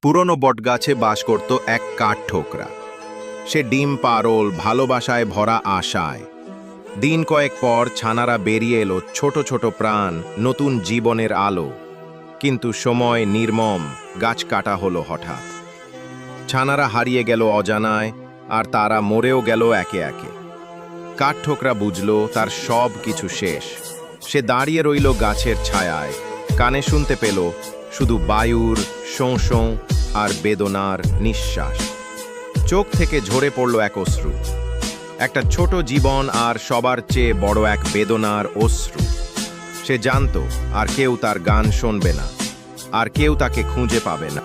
পুরনো বটগাছে বাস করত এক কাঠঠোকরা। সে ডিম পারল, ভালোবাসায় ভরা আশায়। দিন কয়েক পর ছানারা বেরিয়ে এলো, ছোট ছোট প্রাণ, নতুন জীবনের আলো। কিন্তু সময় নির্মম, গাছ কাটা হলো হঠাৎ। ছানারা হারিয়ে গেল অজানায়, আর তারা মরেও গেল একে একে। কাঠঠোকরা বুঝল তার সব কিছু শেষ। সে দাঁড়িয়ে রইল গাছের ছায়ায়, কানে শুনতে পেল শুধু বায়ুর শোঁ শোঁ আর বেদনার নিঃশ্বাস। চোখ থেকে ঝরে পড়ল এক অশ্রু, একটা ছোট জীবন আর সবার চেয়ে বড় এক বেদনার অশ্রু। সে জানত আর কেউ তার গান শুনবে না, আর কেউ তাকে খুঁজে পাবে না।